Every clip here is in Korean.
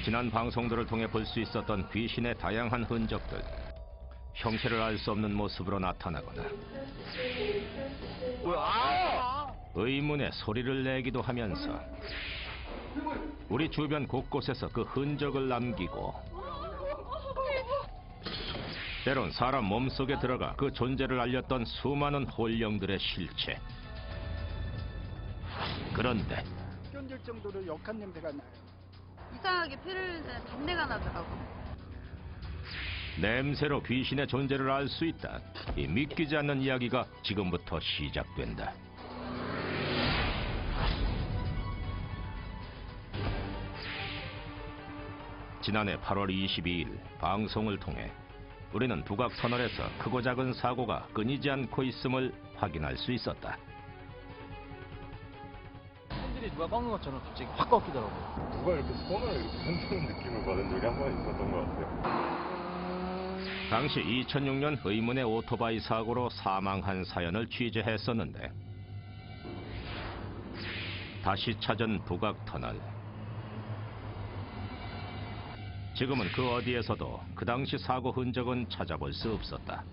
지난 방송들을 통해 볼 수 있었던 귀신의 다양한 흔적들, 형체를 알 수 없는 모습으로 나타나거나 의문의 소리를 내기도 하면서 우리 주변 곳곳에서 그 흔적을 남기고 때론 사람 몸속에 들어가 그 존재를 알렸던 수많은 홀령들의 실체. 그런데 견딜 정도로 역한 냄새가 나요. 이상하게 피를 잡내가 나더라고. 냄새로 귀신의 존재를 알 수 있다. 이 믿기지 않는 이야기가 지금부터 시작된다. 지난해 8월 22일 방송을 통해 우리는 북악터널에서 크고 작은 사고가 끊이지 않고 있음을 확인할 수 있었다. 손들이 누가 꺾는 것처럼 갑자기 확 꺾이더라고요. 누가 이렇게 손을 이렇게 흔드는 느낌을 받은 적이 한 번 있었던 것 같아요. 당시 2006년 의문의 오토바이 사고로 사망한 사연을 취재했었는데 다시 찾은 북악터널. 지금은 그 어디에서도 그 당시 사고 흔적은 찾아볼 수 없었다.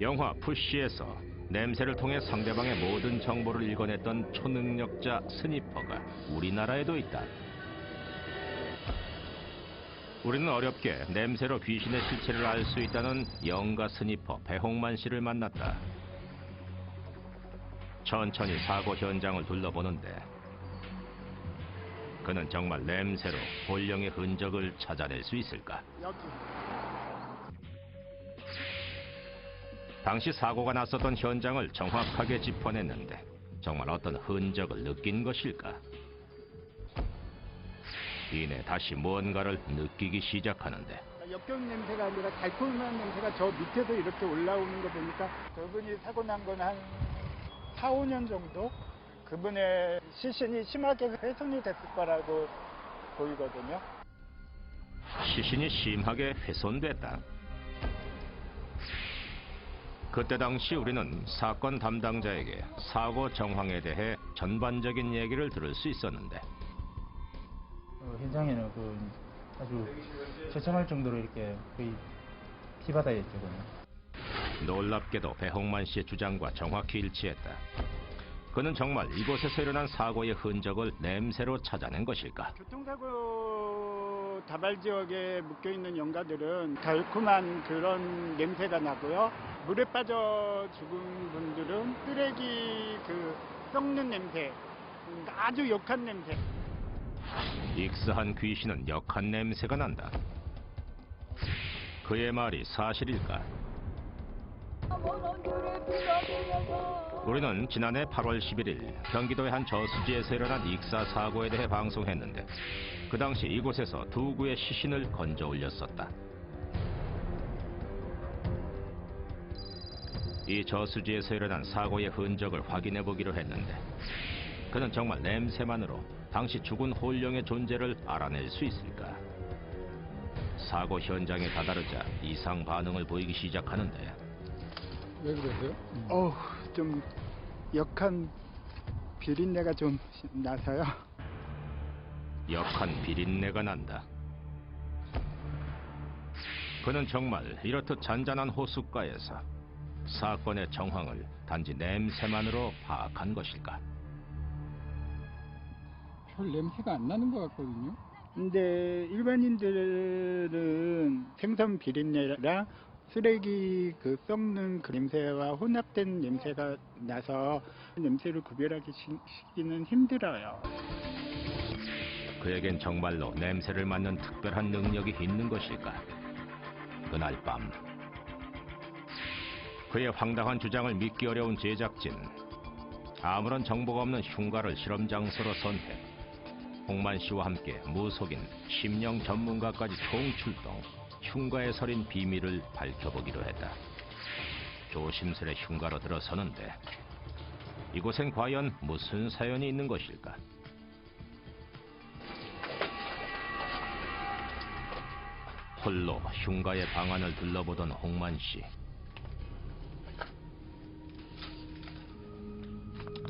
영화 푸시에서 냄새를 통해 상대방의 모든 정보를 읽어냈던 초능력자 스니퍼가 우리나라에도 있다. 우리는 어렵게 냄새로 귀신의 실체를 알 수 있다는 영가 스니퍼 배홍만 씨를 만났다. 천천히 사고 현장을 둘러보는데 그는 정말 냄새로 홀령의 흔적을 찾아낼 수 있을까? 여기. 당시 사고가 났었던 현장을 정확하게 짚어냈는데 정말 어떤 흔적을 느낀 것일까? 이내 다시 무언가를 느끼기 시작하는데 역경 냄새가 아니라 달콤한 냄새가 저 밑에서 이렇게 올라오는 거 보니까 그분이 사고 난 건 한 4, 5년 정도? 그분의 시신이 심하게 훼손이 됐을 거라고 보이거든요. 시신이 심하게 훼손됐다. 그때 당시 우리는 사건 담당자에게 사고 정황에 대해 전반적인 얘기를 들을 수 있었는데 현장에는 아주 처참할 정도로 이렇게 거의 피바다였죠. 놀랍게도 배홍만 씨의 주장과 정확히 일치했다. 그는 정말 이곳에서 일어난 사고의 흔적을 냄새로 찾아낸 것일까? 교통사고 다발 지역에 묶여있는 연가들은 달콤한 그런 냄새가 나고요. 물에 빠져 죽은 분들은 쓰레기 썩는 냄새, 아주 역한 냄새. 익스한 귀신은 역한 냄새가 난다. 그의 말이 사실일까? 우리는 지난해 8월 11일 경기도의 한 저수지에서 일어난 익사 사고에 대해 방송했는데 그 당시 이곳에서 두 구의 시신을 건져 올렸었다. 이 저수지에서 일어난 사고의 흔적을 확인해 보기로 했는데 그는 정말 냄새만으로 당시 죽은 홀령의 존재를 알아낼 수 있을까? 사고 현장에 다다르자 이상 반응을 보이기 시작하는데 왜 그러세요? 좀 역한 비린내가 좀 나서요. 역한 비린내가 난다. 그는 정말 이렇듯 잔잔한 호숫가에서 사건의 정황을 단지 냄새만으로 파악한 것일까? 별 냄새가 안 나는 것 같거든요. 근데 일반인들은 생선 비린내랑 쓰레기 썩는 냄새와 혼합된 냄새가 나서 냄새를 구별하기는 힘들어요. 그에겐 정말로 냄새를 맡는 특별한 능력이 있는 것일까? 그날 밤 그의 황당한 주장을 믿기 어려운 제작진, 아무런 정보가 없는 흉가를 실험 장소로 선택, 홍만 씨와 함께 무속인, 심령 전문가까지 총출동, 흉가에 서린 비밀을 밝혀보기로 했다. 조심스레 흉가로 들어서는데 이곳엔 과연 무슨 사연이 있는 것일까? 홀로 흉가의 방안을 둘러보던 홍만 씨.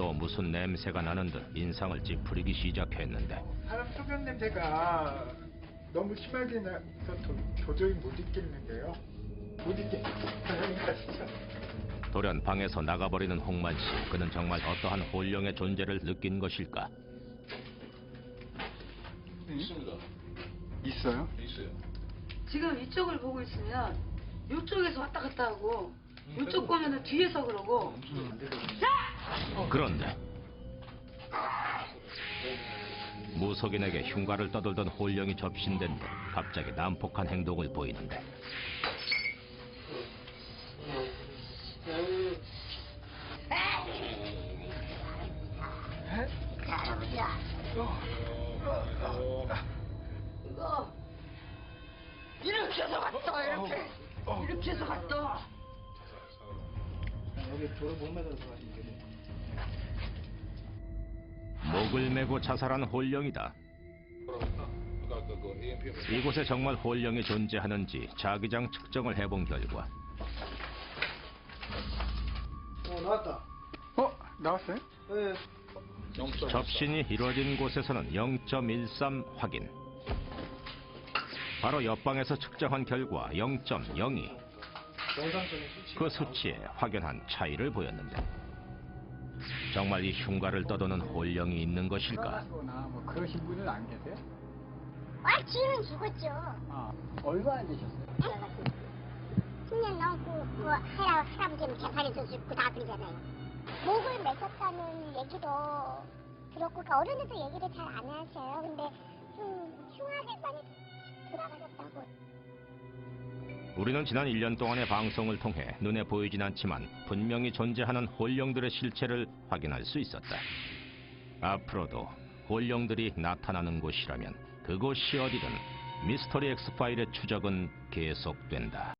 또 무슨 냄새가 나는 듯 인상을 찌푸리기 시작했는데 사람 소변 냄새가 너무 심하게 나서 도저히 못 있겠는데요. 못 있겠어요. 진짜. 돌연 방에서 나가버리는 홍만 씨. 그는 정말 어떠한 혼령의 존재를 느낀 것일까? 있어요? 지금 이쪽을 보고 있으면 이쪽에서 왔다 갔다 하고 이쪽 보면은 뒤에서 그러고 그런데 무속인에게 흉가를 떠돌던 혼령이 접신된 듯 갑자기 난폭한 행동을 보이는데 이거 이렇게 해서 갔다 이렇게 해서 갔다. 여기 돌을 못 매달아서 가시는 게 목을 메고 자살한 혼령이다. 이곳에 정말 혼령이 존재하는지 자기장 측정을 해본 결과 나왔다. 나왔어요? 네. 접신이 이루어진 곳에서는 0.13 확인. 바로 옆방에서 측정한 결과 0.02. 그 수치에 확연한 차이를 보였는데 정말 이 흉가를 떠도는 혼령이 있는 것일까? 뭐 그러신 분은 안 계세요? 지금은 죽었죠. 얼마나 되셨어요? 10년 넘고 그 할아버지는 재판에서 죽고 다 그러잖아요. 목을 매셨다는 얘기도 들었고 그 어른들도 얘기를 잘 안 하셔요. 근데 좀 흉하게 많이 돌아가셨다고. 우리는 지난 1년 동안의 방송을 통해 눈에 보이진 않지만 분명히 존재하는 혼령들의 실체를 확인할 수 있었다. 앞으로도 혼령들이 나타나는 곳이라면 그곳이 어디든 미스터리 엑스파일의 추적은 계속된다.